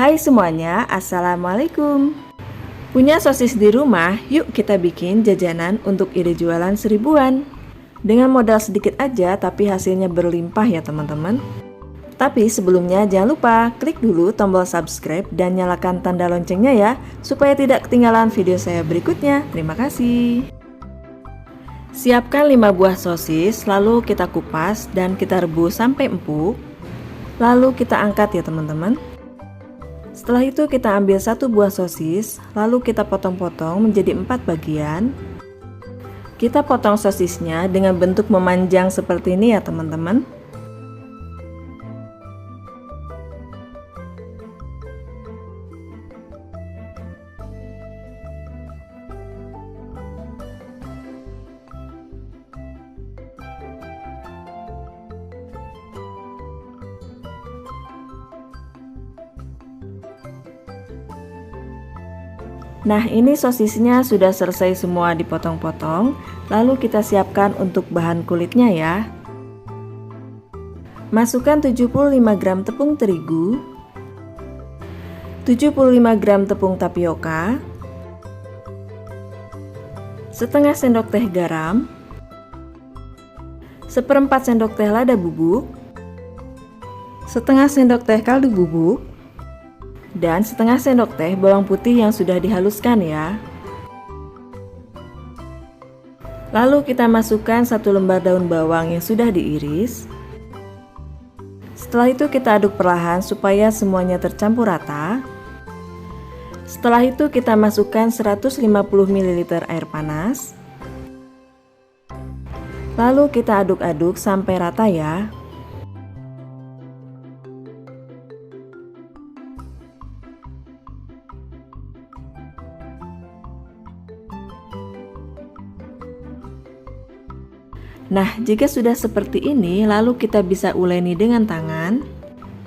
Hai semuanya, Assalamualaikum. Punya sosis di rumah? Yuk kita bikin jajanan untuk ide jualan seribuan. Dengan modal sedikit aja tapi hasilnya berlimpah ya teman-teman. Tapi sebelumnya jangan lupa klik dulu tombol subscribe dan nyalakan tanda loncengnya ya, supaya tidak ketinggalan video saya berikutnya. Terima kasih. Siapkan 5 buah sosis, lalu kita kupas dan kita rebus sampai empuk. Lalu kita angkat ya teman-teman. Setelah itu kita ambil 1 buah sosis, lalu kita potong-potong menjadi 4 bagian. Kita potong sosisnya dengan bentuk memanjang seperti ini ya teman-teman. Nah, ini sosisnya sudah selesai semua dipotong-potong. Lalu kita siapkan untuk bahan kulitnya ya. Masukkan 75 gram tepung terigu, 75 gram tepung tapioka, setengah sendok teh garam, 1/4 sendok teh lada bubuk, setengah sendok teh kaldu bubuk, dan setengah sendok teh bawang putih yang sudah dihaluskan ya. Lalu kita masukkan 1 lembar daun bawang yang sudah diiris. Setelah itu kita aduk perlahan supaya semuanya tercampur rata. Setelah itu kita masukkan 150 ml air panas. Lalu kita aduk-aduk sampai rata ya. Nah, jika sudah seperti ini, lalu kita bisa uleni dengan tangan.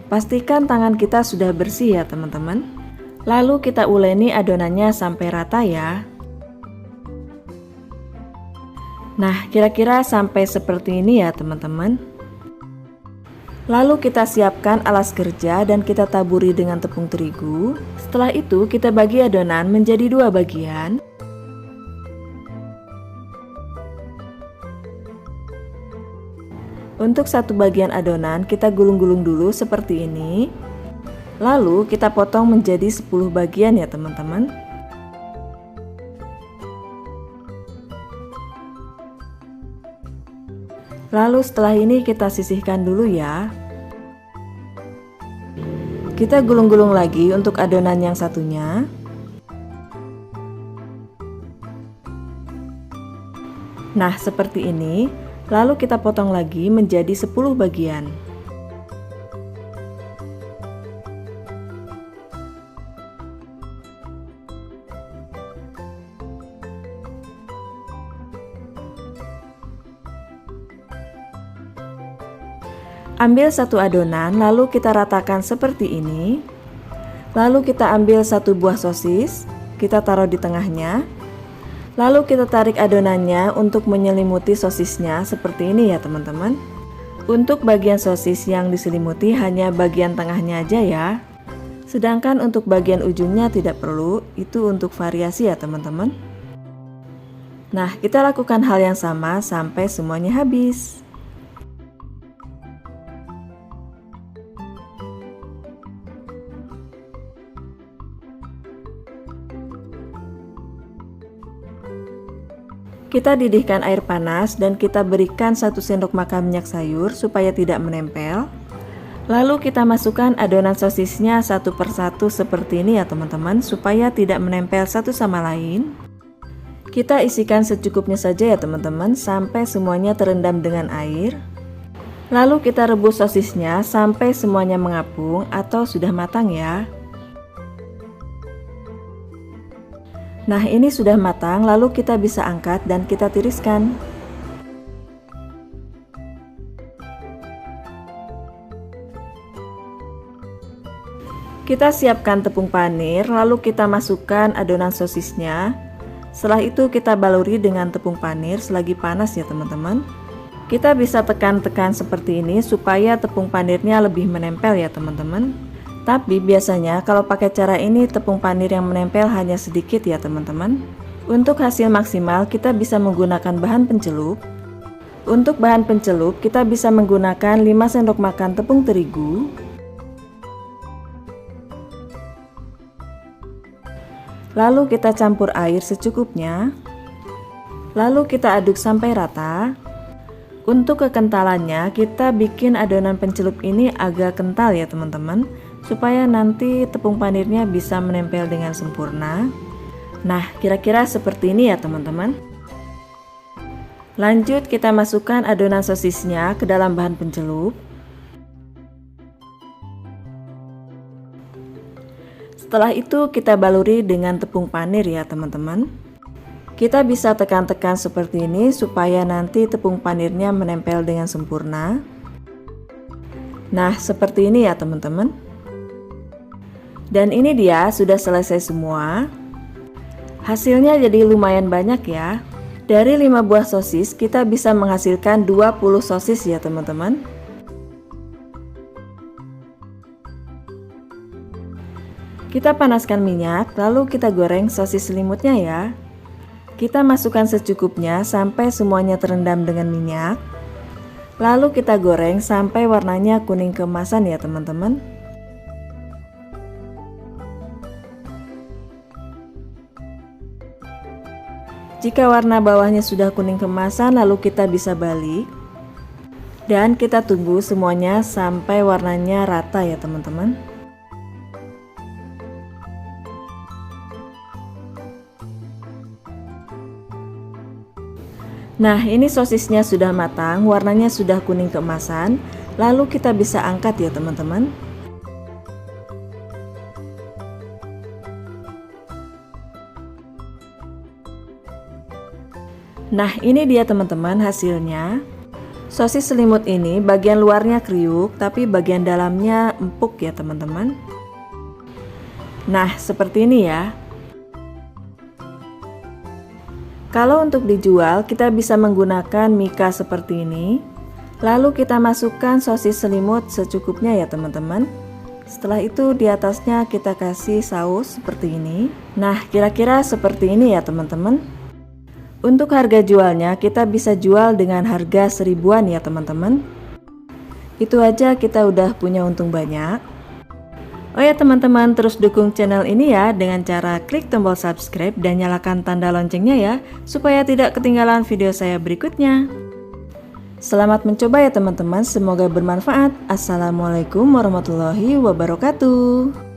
Pastikan tangan kita sudah bersih ya teman-teman. Lalu kita uleni adonannya sampai rata ya. Nah, kira-kira sampai seperti ini ya teman-teman. Lalu kita siapkan alas kerja dan kita taburi dengan tepung terigu. Setelah itu kita bagi adonan menjadi 2 bagian. Untuk 1 bagian adonan kita gulung-gulung dulu seperti ini. Lalu kita potong menjadi 10 bagian ya teman-teman. Lalu setelah ini kita sisihkan dulu ya. Kita gulung-gulung lagi untuk adonan yang satunya. Nah, seperti ini. Lalu kita potong lagi menjadi 10 bagian. Ambil 1 adonan, lalu kita ratakan seperti ini. Lalu kita ambil 1 buah sosis, kita taruh di tengahnya. Lalu kita tarik adonannya untuk menyelimuti sosisnya seperti ini ya teman-teman. Untuk bagian sosis yang diselimuti hanya bagian tengahnya aja ya. Sedangkan untuk bagian ujungnya tidak perlu, itu untuk variasi ya teman-teman. Nah, kita lakukan hal yang sama sampai semuanya habis. Kita didihkan air panas dan kita berikan 1 sendok makan minyak sayur supaya tidak menempel. Lalu kita masukkan adonan sosisnya 1 per 1 seperti ini ya teman-teman, supaya tidak menempel satu sama lain. Kita isikan secukupnya saja ya teman-teman, sampai semuanya terendam dengan air. Lalu kita rebus sosisnya sampai semuanya mengapung atau sudah matang ya. Nah, ini sudah matang, lalu kita bisa angkat dan kita tiriskan. Kita siapkan tepung panir, lalu kita masukkan adonan sosisnya. Setelah itu kita baluri dengan tepung panir selagi panas ya teman-teman. Kita bisa tekan-tekan seperti ini supaya tepung panirnya lebih menempel ya teman-teman. Tapi biasanya kalau pakai cara ini tepung panir yang menempel hanya sedikit ya teman-teman. Untuk hasil maksimal kita bisa menggunakan bahan pencelup. Untuk bahan pencelup kita bisa menggunakan 5 sendok makan tepung terigu, lalu kita campur air secukupnya, lalu kita aduk sampai rata. Untuk kekentalannya kita bikin adonan pencelup ini agak kental ya teman-teman, supaya nanti tepung panirnya bisa menempel dengan sempurna. Nah, kira-kira seperti ini ya teman-teman. Lanjut kita masukkan adonan sosisnya ke dalam bahan pencelup. Setelah itu kita baluri dengan tepung panir ya teman-teman. Kita bisa tekan-tekan seperti ini supaya nanti tepung panirnya menempel dengan sempurna. Nah, seperti ini ya teman-teman. Dan ini dia sudah selesai semua. Hasilnya jadi lumayan banyak ya. Dari 5 buah sosis kita bisa menghasilkan 20 sosis ya teman-teman. Kita panaskan minyak, lalu kita goreng sosis selimutnya ya. Kita masukkan secukupnya sampai semuanya terendam dengan minyak. Lalu kita goreng sampai warnanya kuning keemasan ya teman-teman. Jika warna bawahnya sudah kuning keemasan, lalu kita bisa balik. Dan kita tunggu semuanya sampai warnanya rata ya teman-teman. Nah, ini sosisnya sudah matang, warnanya sudah kuning keemasan. Lalu kita bisa angkat ya teman-teman. Nah, ini dia teman-teman hasilnya. Sosis selimut ini bagian luarnya kriuk, tapi bagian dalamnya empuk ya teman-teman. Nah, seperti ini ya. Kalau untuk dijual, kita bisa menggunakan mika seperti ini. Lalu kita masukkan sosis selimut secukupnya ya teman-teman. Setelah itu di atasnya kita kasih saus seperti ini. Nah, kira-kira seperti ini ya teman-teman. Untuk harga jualnya kita bisa jual dengan harga 1000-an ya teman-teman. Itu aja kita udah punya untung banyak. Oh ya teman-teman, terus dukung channel ini ya dengan cara klik tombol subscribe dan nyalakan tanda loncengnya ya, supaya tidak ketinggalan video saya berikutnya. Selamat mencoba ya teman-teman, semoga bermanfaat. Assalamualaikum warahmatullahi wabarakatuh.